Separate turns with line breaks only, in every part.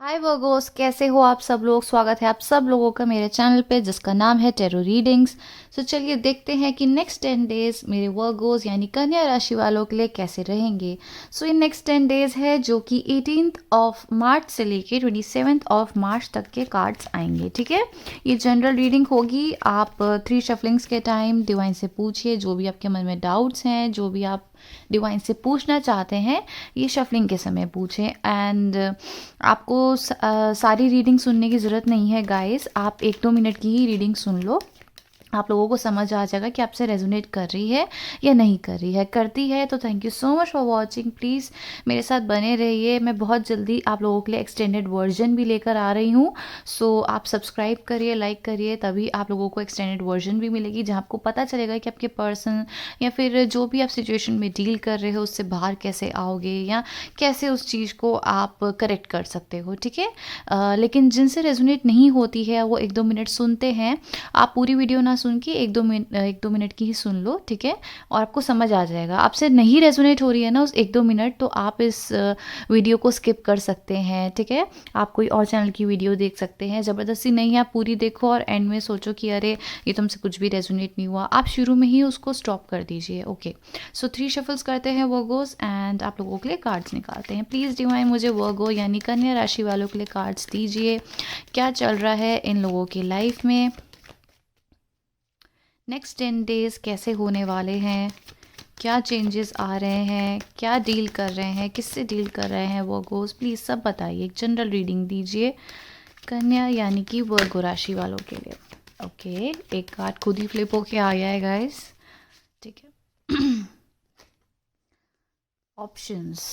हाय Virgo's, कैसे हो आप सब लोग। स्वागत है आप सब लोगों का मेरे चैनल पे जिसका नाम है टेरो रीडिंग्स। सो चलिए देखते हैं कि नेक्स्ट 10 डेज मेरे वर्गोस यानी कन्या राशि वालों के लिए कैसे रहेंगे। सो इन नेक्स्ट 10 डेज है जो कि 18th ऑफ मार्च से लेके 27th ऑफ मार्च तक के कार्ड्स आएंगे। ठीक है, ये जनरल रीडिंग होगी। आप 3 शफलिंग्स के टाइम डिवाइन से पूछिए जो भी आपके मन में डाउट्स हैं, जो भी आप डिवाइन से पूछना चाहते हैं, ये शफलिंग के समय पूछें। एंड आपको सारी रीडिंग सुनने की ज़रूरत नहीं है गाइस, आप 1-2 मिनट की ही रीडिंग सुन लो। आप लोगों को समझ आ जाएगा कि आपसे रेजोनेट कर रही है या नहीं कर रही है। करती है तो thank you so much for watching. Please मेरे साथ बने रहिए, मैं बहुत जल्दी आप लोगों के लिए एक्सटेंडेड वर्जन भी लेकर आ रही हूँ। सो आप सब्सक्राइब करिए, लाइक करिए, तभी आप लोगों को एक्सटेंडेड वर्जन भी मिलेगी जहाँ आपको पता चलेगा कि आपके पर्सन या फिर जो भी आप सिचुएशन में डील कर रहे हो उससे बाहर कैसे आओगे या कैसे उस चीज़ को आप करेक्ट कर सकते हो। ठीक है, लेकिन जिनसे रेजोनेट नहीं होती है वो 1-2 मिनट सुनते हैं। आप पूरी वीडियो ना सुन के 1-2 मिनट की ही सुन लो। ठीक है, और आपको समझ आ जाएगा। आपसे नहीं रेजोनेट हो रही है ना उस 1-2 मिनट, तो आप इस वीडियो को स्किप कर सकते हैं। ठीक है, आप कोई और चैनल की वीडियो देख सकते हैं। ज़बरदस्ती नहीं, आप पूरी देखो और एंड में सोचो कि अरे ये तुमसे कुछ भी रेजोनेट नहीं हुआ, आप शुरू में ही उसको स्टॉप कर दीजिए। ओके, सो 3 शफल्स करते हैं वर्गोस एंड आप लोगों के लिए कार्ड्स निकालते हैं। प्लीज़ डिवाइन मुझे वर्गो यानी कन्या राशि वालों के लिए कार्ड्स दीजिए। क्या चल रहा है इन लोगों की लाइफ में, नेक्स्ट 10 डेज कैसे होने वाले हैं, क्या चेंजेस आ रहे हैं, क्या डील कर रहे हैं, किससे डील कर रहे हैं वर्गोस, प्लीज़ सब बताइए। एक जनरल रीडिंग दीजिए कन्या यानी कि वर्गो राशि वालों के लिए। ओके, एक कार्ड खुद ही फ्लिप होके आ गया है गाइस। ठीक है, ऑप्शंस।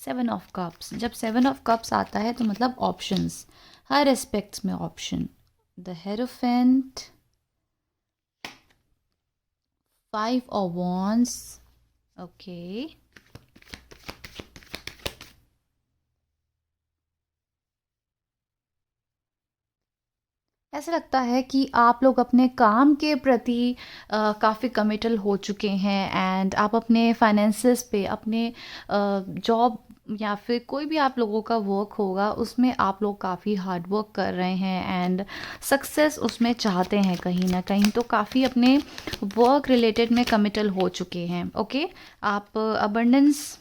7 ऑफ कप्स, जब 7 ऑफ कप्स आता है तो मतलब ऑप्शंस, हर एस्पेक्ट्स में option. The hierophant, 5 of wands. Okay, ऐसा लगता है कि आप लोग अपने काम के प्रति काफ़ी कमिटल हो चुके हैं एंड आप अपने फाइनेंसेस पे, अपने जॉब या फिर कोई भी आप लोगों का वर्क होगा उसमें आप लोग काफ़ी हार्ड वर्क कर रहे हैं एंड सक्सेस उसमें चाहते हैं कहीं ना कहीं, तो काफ़ी अपने वर्क रिलेटेड में कमिटल हो चुके हैं। ओके, आप अबंडेंस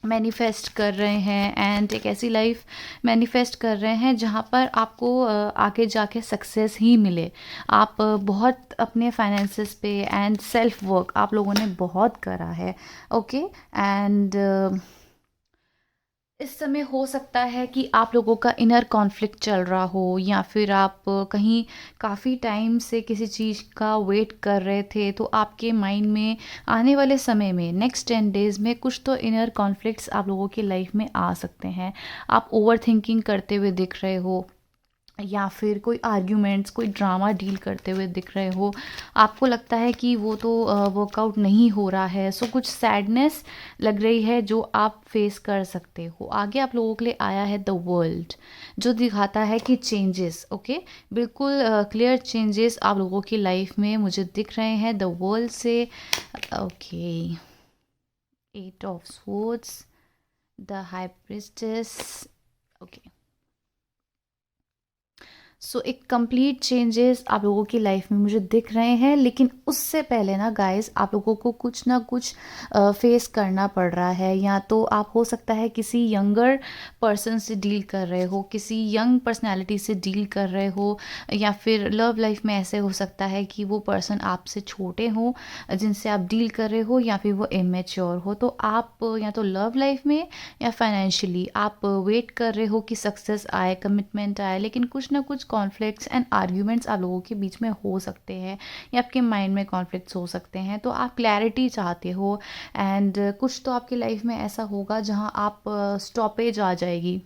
मैनिफेस्ट कर रहे हैं एंड एक ऐसी लाइफ मैनिफेस्ट कर रहे हैं जहाँ पर आपको आगे जाके सक्सेस ही मिले। आप बहुत अपने फाइनेंसेस पे एंड सेल्फ वर्क आप लोगों ने बहुत करा है। ओके, एंड इस समय हो सकता है कि आप लोगों का इनर कॉन्फ्लिक्ट चल रहा हो या फिर आप कहीं काफ़ी टाइम से किसी चीज़ का वेट कर रहे थे, तो आपके माइंड में आने वाले समय में नेक्स्ट 10 डेज़ में कुछ तो इनर कॉन्फ्लिक्ट्स आप लोगों की लाइफ में आ सकते हैं। आप ओवर थिंकिंग करते हुए दिख रहे हो या फिर कोई आर्ग्यूमेंट्स, कोई ड्रामा डील करते हुए दिख रहे हो। आपको लगता है कि वो तो वर्कआउट नहीं हो रहा है, सो कुछ सैडनेस लग रही है जो आप फेस कर सकते हो। आगे आप लोगों के लिए आया है द वर्ल्ड, जो दिखाता है कि चेंजेस। ओके, बिल्कुल क्लियर चेंजेस आप लोगों की लाइफ में मुझे दिख रहे हैं द वर्ल्ड से। Okay, 8 of swords, the high priestess. Okay, so एक कंप्लीट चेंजेस आप लोगों की लाइफ में मुझे दिख रहे हैं, लेकिन उससे पहले ना गाइस आप लोगों को कुछ ना कुछ फेस करना पड़ रहा है। या तो आप हो सकता है किसी यंगर पर्सन से डील कर रहे हो, किसी यंग पर्सनालिटी से डील कर रहे हो, या फिर लव लाइफ में ऐसे हो सकता है कि वो पर्सन आपसे छोटे हो जिनसे आप डील कर रहे हो, या फिर वो इमेच्योर हो। तो आप या तो लव लाइफ में या फाइनेंशियली आप वेट कर रहे हो कि सक्सेस आए, कमिटमेंट आए, लेकिन कुछ ना कुछ कॉन्फ्लिक्ट्स एंड आर्ग्यूमेंट्स आप लोगों के बीच में हो सकते हैं या आपके माइंड में कॉन्फ्लिक्ट्स हो सकते हैं। तो आप क्लैरिटी चाहते हो एंड कुछ तो आपकी लाइफ में ऐसा होगा जहां आप स्टॉपेज आ जाएगी,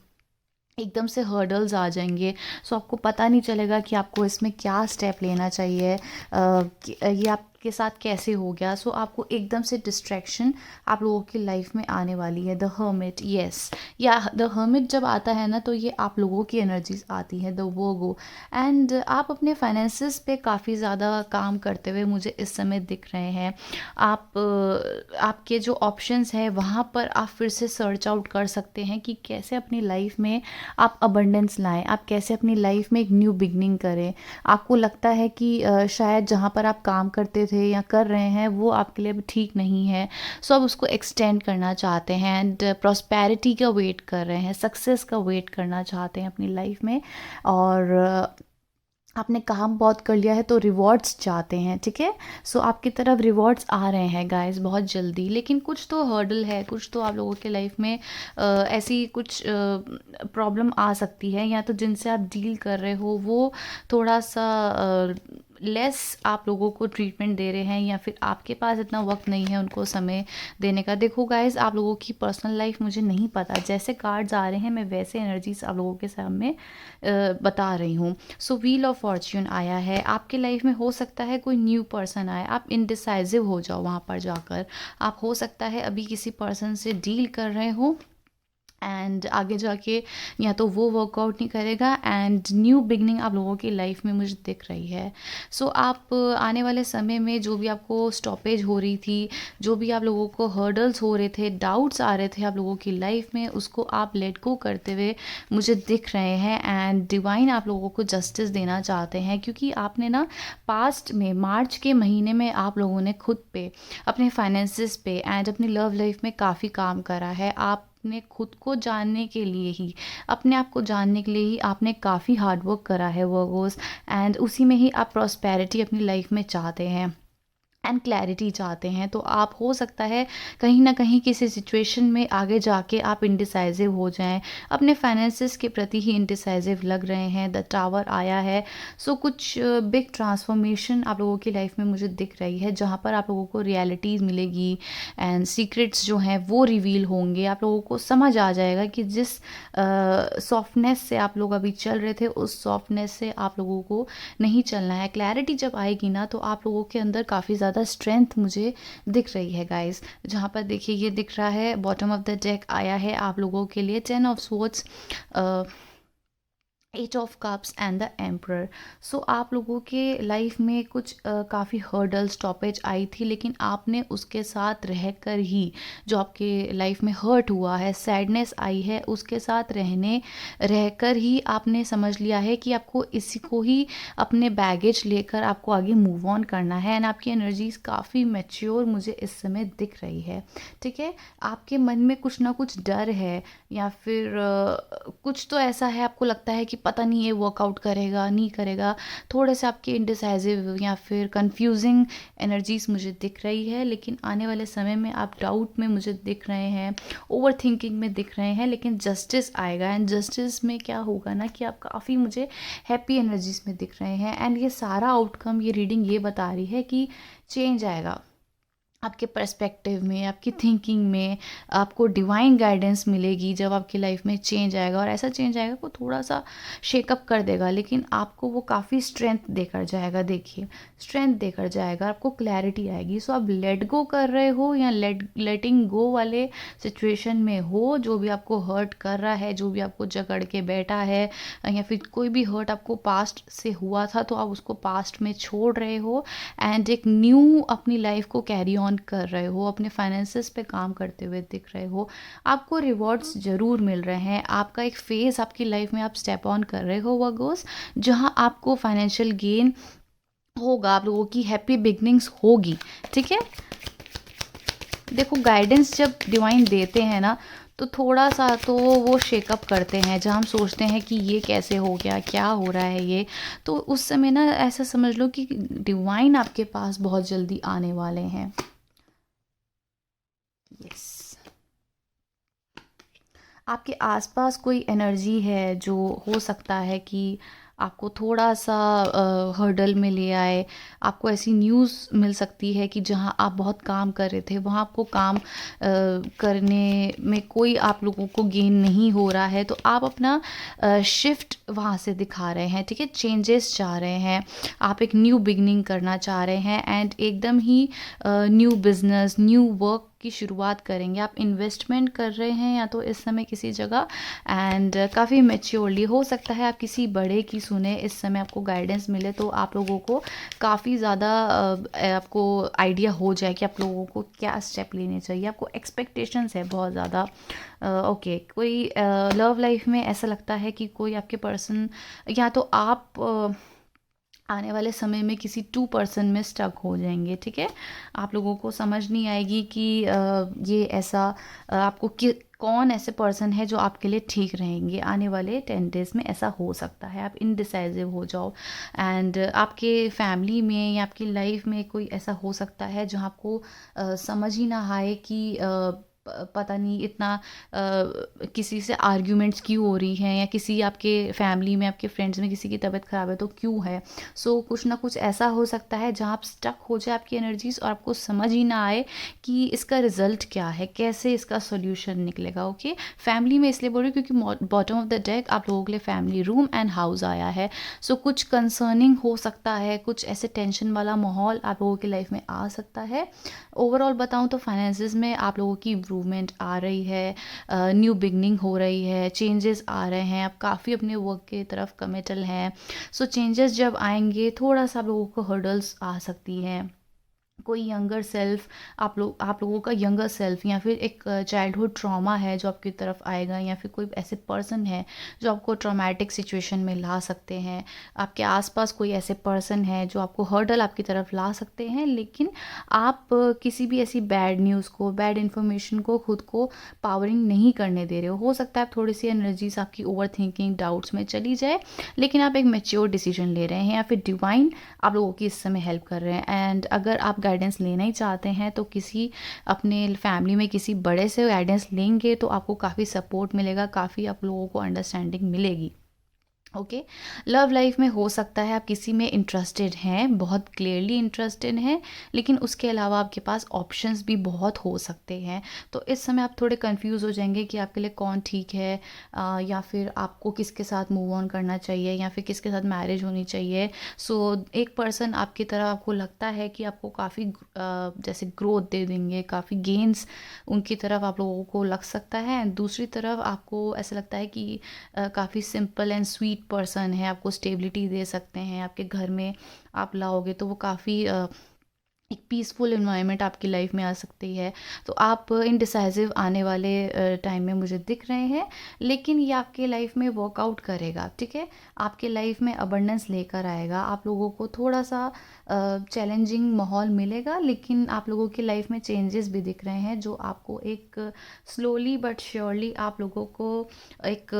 एकदम से हर्डल्स आ जाएंगे। सो आपको पता नहीं चलेगा कि आपको इसमें क्या स्टेप लेना चाहिए। ये आप आपके साथ कैसे हो गया। सो आपको एकदम से डिस्ट्रैक्शन आप लोगों की लाइफ में आने वाली है। द हर्मिट, यस, या द हर्मिट जब आता है ना तो ये आप लोगों की एनर्जीज आती है, द वर्गो। एंड आप अपने फाइनेंसिस पे काफ़ी ज़्यादा काम करते हुए मुझे इस समय दिख रहे हैं। आप आपके जो ऑप्शंस है वहाँ पर आप फिर से सर्च आउट कर सकते हैं कि कैसे अपनी लाइफ में आप अबंडेंस लाएं, आप कैसे अपनी लाइफ में एक न्यू बिगनिंग करें। आपको लगता है कि शायद जहाँ पर आप काम करते थे या कर रहे हैं वो आपके लिए अब ठीक नहीं है, सो आप उसको एक्सटेंड करना चाहते हैं एंड प्रॉस्पेरिटी का वेट कर रहे हैं, सक्सेस का वेट करना चाहते हैं अपनी लाइफ में। और आपने काम बहुत कर लिया है तो रिवॉर्ड्स चाहते हैं, ठीक है। सो आपकी तरफ रिवॉर्ड्स आ रहे हैं गाइस बहुत जल्दी। लेकिन कुछ तो हर्डल है, कुछ तो आप लोगों के लाइफ में ऐसी कुछ प्रॉब्लम आ सकती है, या तो जिनसे आप डील कर रहे हो वो थोड़ा सा लेस आप लोगों को ट्रीटमेंट दे रहे हैं, या फिर आपके पास इतना वक्त नहीं है उनको समय देने का। देखो गाइस, आप लोगों की पर्सनल लाइफ मुझे नहीं पता, जैसे कार्ड्स आ रहे हैं मैं वैसे एनर्जीज आप लोगों के सामने बता रही हूँ। सो व्हील ऑफ फॉर्च्यून आया है आपके लाइफ में। हो सकता है कोई न्यू पर्सन आए, आप इनडिसाइजिव हो जाओ वहाँ पर जाकर। आप हो सकता है अभी किसी पर्सन से डील कर रहे हो एंड आगे जाके या तो वो वर्कआउट नहीं करेगा, एंड न्यू बिगनिंग आप लोगों की लाइफ में मुझे दिख रही है। सो आप आने वाले समय में जो भी आपको स्टॉपेज हो रही थी, जो भी आप लोगों को हर्डल्स हो रहे थे, डाउट्स आ रहे थे आप लोगों की लाइफ में, उसको आप लेट गो करते हुए मुझे दिख रहे हैं। एंड डिवाइन आप लोगों को जस्टिस देना चाहते हैं, क्योंकि आपने ना पास्ट में मार्च के महीने में आप लोगों ने खुद पे, अपने फाइनेंसिस पे एंड अपनी लव लाइफ में काफ़ी काम करा है। आपने खुद को जानने के लिए ही, अपने आप को जानने के लिए ही आपने काफ़ी हार्ड वर्क करा है वर्गोस। एंड उसी में ही आप प्रॉस्पेरिटी अपनी लाइफ में चाहते हैं एंड क्लैरिटी चाहते हैं। तो आप हो सकता है कहीं ना कहीं किसी सिचुएशन में आगे जाके आप इंडिसाइजिव हो जाएं, अपने फाइनेंसिस के प्रति ही इंडिसाइजिव लग रहे हैं। द टावर आया है। सो कुछ बिग ट्रांसफॉर्मेशन आप लोगों की लाइफ में मुझे दिख रही है, जहाँ पर आप लोगों को रियलिटीज़ मिलेगी एंड सीक्रेट्स जो हैं वो रिवील होंगे। आप लोगों को समझ आ जाएगा कि जिस सॉफ्टनेस से आप लोग अभी चल रहे थे उस सॉफ्टनेस से आप लोगों को नहीं चलना है। क्लैरिटी जब आएगी ना तो आप लोगों के अंदर काफ़ी ज़्यादा स्ट्रेंथ मुझे दिख रही है गाइस। जहाँ पर देखिए ये दिख रहा है, बॉटम ऑफ द डेक आया है आप लोगों के लिए 10 of swords, eight of cups and the emperor. So आप लोगों के लाइफ में कुछ काफ़ी हर्डल स्टॉपेज आई थी, लेकिन आपने उसके साथ रहकर ही, जो आपके लाइफ में हर्ट हुआ है, सैडनेस आई है, उसके साथ रहकर ही आपने समझ लिया है कि आपको इसी को ही अपने बैगेज लेकर आपको आगे मूव ऑन करना है। एंड आपकी एनर्जीज काफ़ी मैच्योर मुझे इस समय दिख रही है, ठीक है। आपके मन में कुछ ना कुछ डर है, या फिर कुछ तो ऐसा है, आपको लगता है कि पता नहीं ये वर्कआउट करेगा नहीं करेगा। थोड़े से आपके इंडिसाइजिव या फिर कंफ्यूजिंग एनर्जीज मुझे दिख रही है, लेकिन आने वाले समय में आप डाउट में मुझे दिख रहे हैं, ओवर थिंकिंग में दिख रहे हैं। लेकिन जस्टिस आएगा, एंड जस्टिस में क्या होगा ना कि आप काफ़ी मुझे हैप्पी एनर्जीज में दिख रहे हैं। एंड ये सारा आउटकम, ये रीडिंग ये बता रही है कि चेंज आएगा आपके पर्सपेक्टिव में, आपकी थिंकिंग में। आपको डिवाइन गाइडेंस मिलेगी जब आपकी लाइफ में चेंज आएगा, और ऐसा चेंज आएगा वो थोड़ा सा शेकअप कर देगा, लेकिन आपको वो काफ़ी स्ट्रेंथ देकर जाएगा। देखिए, स्ट्रेंथ देकर जाएगा, आपको क्लैरिटी आएगी। सो आप लेट गो कर रहे हो या लेटिंग गो वाले सिचुएशन में हो, जो भी आपको हर्ट कर रहा है, जो भी आपको जकड़ के बैठा है, या फिर कोई भी हर्ट आपको पास्ट से हुआ था तो आप उसको पास्ट में छोड़ रहे हो एंड एक न्यू अपनी लाइफ को कैरी ऑन कर रहे हो, अपने फाइनेंसेस पे काम करते हुए दिख रहे हो। आपको रिवॉर्ड्स ज़रूर मिल रहे हैं। आपका एक फेज़ आपकी लाइफ में आप स्टेप ऑन कर रहे हो वर्गोस, जहां आपको फाइनेंशियल गेन होगा, आप लोगों की हैप्पी बिगनिंग्स होगी, ठीक है। देखो, गाइडेंस जब डिवाइन देते हैं ना तो थोड़ा सा तो वो शेकअप करते हैं, जहाँ हम सोचते हैं कि ये कैसे हो गया, क्या हो रहा है ये। तो उस समय ना ऐसा समझ लो कि डिवाइन आपके पास बहुत जल्दी आने वाले हैं। यस, आपके आसपास कोई एनर्जी है जो हो सकता है कि आपको थोड़ा सा हर्डल में ले आए। आपको ऐसी न्यूज़ मिल सकती है कि जहाँ आप बहुत काम कर रहे थे वहाँ आपको काम करने में कोई आप लोगों को गेन नहीं हो रहा है, तो आप अपना शिफ्ट वहाँ से दिखा रहे हैं, ठीक है, चेंजेस चाह रहे हैं, आप एक न्यू बिगनिंग करना चाह रहे हैं एंड एकदम ही न्यू बिजनेस न्यू वर्क की शुरुआत करेंगे। आप इन्वेस्टमेंट कर रहे हैं या तो इस समय किसी जगह, एंड काफ़ी मैच्योरली हो सकता है आप किसी बड़े की सुने, इस समय आपको गाइडेंस मिले तो आप लोगों को काफ़ी ज़्यादा आपको आइडिया हो जाए कि आप लोगों को क्या स्टेप लेने चाहिए। आपको एक्सपेक्टेशंस है बहुत ज़्यादा। ओके, कोई लव लाइफ में ऐसा लगता है कि कोई आपके पर्सन, या तो आप आने वाले समय में किसी टू पर्सन में स्टक हो जाएंगे, ठीक है। आप लोगों को समझ नहीं आएगी कि ये ऐसा आपको कौन ऐसे पर्सन है जो आपके लिए ठीक रहेंगे। आने वाले 10 डेज़ में ऐसा हो सकता है आप इनडिसाइसिव हो जाओ, एंड आपके फैमिली में या आपकी लाइफ में कोई ऐसा हो सकता है जहाँ आपको समझ ही ना आए कि पता नहीं इतना किसी से आर्ग्यूमेंट्स क्यों हो रही हैं, या किसी आपके फैमिली में आपके फ्रेंड्स में किसी की तबीयत ख़राब है तो क्यों है। सो कुछ ना कुछ ऐसा हो सकता है जहाँ आप स्टक हो जाए आपकी एनर्जीज और आपको समझ ही ना आए कि इसका रिजल्ट क्या है, कैसे इसका सोल्यूशन निकलेगा। ओके, फैमिली में इसलिए बोल रही हूँ क्योंकि बॉटम ऑफ द डेक आप लोगों के लिए फैमिली रूम एंड हाउस आया है। सो कुछ कंसर्निंग हो सकता है, कुछ ऐसे टेंशन वाला माहौल आप लोगों की लाइफ में आ सकता है। ओवरऑल बताऊँ तो फाइनेंसिस में आप लोगों की इम्प्रूवमेंट आ रही है, न्यू बिगनिंग हो रही है, चेंजेस आ रहे हैं, आप काफ़ी अपने वर्क की तरफ कमिटल हैं। सो चेंजेस जब आएंगे थोड़ा सा आप लोगों को हर्डल्स आ सकती हैं। कोई यंगर सेल्फ, आप लोगों का यंगर सेल्फ या फिर एक चाइल्डहुड ट्रॉमा है जो आपकी तरफ आएगा, या फिर कोई ऐसे पर्सन है जो आपको ट्रॉमेटिक सिचुएशन में ला सकते हैं। आपके आसपास कोई ऐसे पर्सन है जो आपको हर्डल आपकी तरफ ला सकते हैं, लेकिन आप किसी भी ऐसी बैड न्यूज़ को, बैड इन्फॉर्मेशन को खुद को पावरिंग नहीं करने दे रहे हो सकता है आप थोड़ी सी एनर्जीज आपकी ओवर थिंकिंग डाउट्स में चली जाए, लेकिन आप एक मेच्योर डिसीजन ले रहे हैं या फिर डिवाइन आप लोगों की इस समय हेल्प कर रहे हैं। एंड अगर आप गाइडेंस लेना ही चाहते हैं तो किसी अपने फैमिली में किसी बड़े से गाइडेंस लेंगे तो आपको काफ़ी सपोर्ट मिलेगा, काफ़ी आप लोगों को अंडरस्टैंडिंग मिलेगी। ओके, लव लाइफ में हो सकता है आप किसी में इंटरेस्टेड हैं, बहुत क्लियरली इंटरेस्टेड हैं, लेकिन उसके अलावा आपके पास ऑप्शंस भी बहुत हो सकते हैं। तो इस समय आप थोड़े कंफ्यूज हो जाएंगे कि आपके लिए कौन ठीक है, या फिर आपको किसके साथ मूव ऑन करना चाहिए, या फिर किसके साथ मैरिज होनी चाहिए। सो एक पर्सन आपकी तरह आपको लगता है कि आपको काफ़ी जैसे ग्रोथ दे देंगे, काफ़ी गेंस उनकी तरफ आप लोगों को लग सकता है। दूसरी तरफ आपको ऐसा लगता है कि काफ़ी सिंपल एंड स्वीट पर्सन है, आपको स्टेबिलिटी दे सकते हैं, आपके घर में आप लाओगे तो वो काफ़ी एक पीसफुल इन्वायरमेंट आपकी लाइफ में आ सकती है। तो आप इनडिसाइसिव आने वाले टाइम में मुझे दिख रहे हैं, लेकिन ये आपके लाइफ में वर्कआउट करेगा, ठीक है। आपके लाइफ में अबंडेंस लेकर आएगा, आप लोगों को थोड़ा सा चैलेंजिंग माहौल मिलेगा, लेकिन आप लोगों की लाइफ में चेंजेस भी दिख रहे हैं जो आपको एक स्लोली बट श्योरली आप लोगों को एक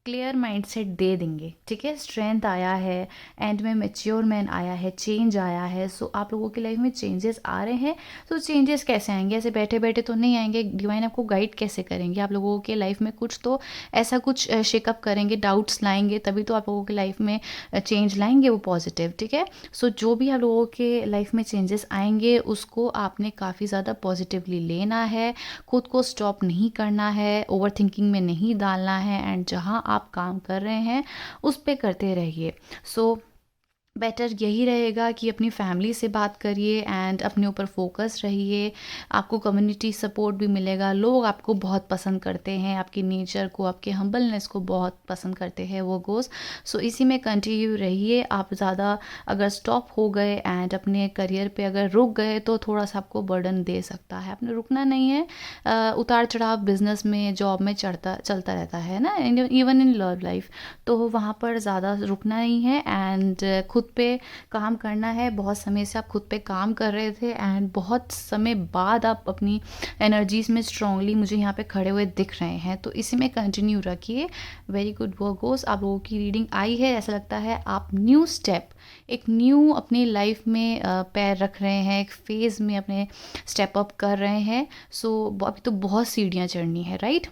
क्लियर माइंडसेट दे देंगे, ठीक है। स्ट्रेंथ आया है, एंड में मेच्योर मैन आया है, चेंज आया है। सो आप लोगों की लाइफ में चेंजेस आ रहे हैं। तो चेंजेस कैसे आएंगे, ऐसे बैठे बैठे तो नहीं आएंगे। डिवाइन आपको गाइड कैसे करेंगे, आप लोगों के लाइफ में कुछ तो ऐसा कुछ शेकअप करेंगे, डाउट्स लाएंगे, तभी तो आप लोगों की लाइफ में चेंज लाएंगे वो पॉजिटिव, ठीक है। सो जो भी आप लोगों के लाइफ में चेंजेस आएंगे उसको आपने काफ़ी ज़्यादा पॉजिटिवली लेना है, खुद को स्टॉप नहीं करना है, ओवर थिंकिंग में नहीं डालना है, एंड जहाँ आप काम कर रहे हैं उस पे करते रहिए। सो बेटर यही रहेगा कि अपनी फैमिली से बात करिए एंड अपने ऊपर फोकस रहिए। आपको कम्युनिटी सपोर्ट भी मिलेगा, लोग आपको बहुत पसंद करते हैं, आपकी नेचर को, आपके हम्बलनेस को बहुत पसंद करते हैं वो गोस। सो इसी में कंटिन्यू रहिए। आप ज़्यादा अगर स्टॉप हो गए एंड अपने करियर पे अगर रुक गए तो थोड़ा सा आपको बर्डन दे सकता है, आपने रुकना नहीं है। उतार चढ़ाव बिजनेस में, जॉब में चलता रहता है ना, इवन इन लव लाइफ। तो वहाँ पर ज़्यादा रुकना नहीं है एंड खुद पे काम करना है। बहुत समय से आप खुद पे काम कर रहे थे एंड बहुत समय बाद आप अपनी एनर्जीज में स्ट्रांगली मुझे यहाँ पे खड़े हुए दिख रहे हैं, तो इसी में कंटिन्यू रखिए। वेरी गुड वर्गोस, आप लोगों की रीडिंग आई है। ऐसा लगता है आप न्यू स्टेप, एक न्यू अपनी लाइफ में पैर रख रहे हैं, एक फेज़ में अपने स्टेप अप कर रहे हैं। सो अभी तो बहुत सीढ़ियाँ चढ़नी है, राइट।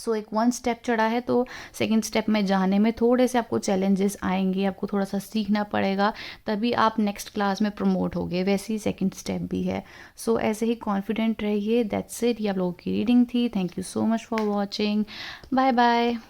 सो एक 1 स्टेप चढ़ा है तो सेकंड स्टेप में जाने में थोड़े से आपको चैलेंजेस आएंगे, आपको थोड़ा सा सीखना पड़ेगा, तभी आप नेक्स्ट क्लास में प्रमोट होगे। वैसे ही सेकंड स्टेप भी है। सो ऐसे ही कॉन्फिडेंट रहिए। दैट्स इट, ये आप लोगों की रीडिंग थी। Thank you so much for watching. Bye bye.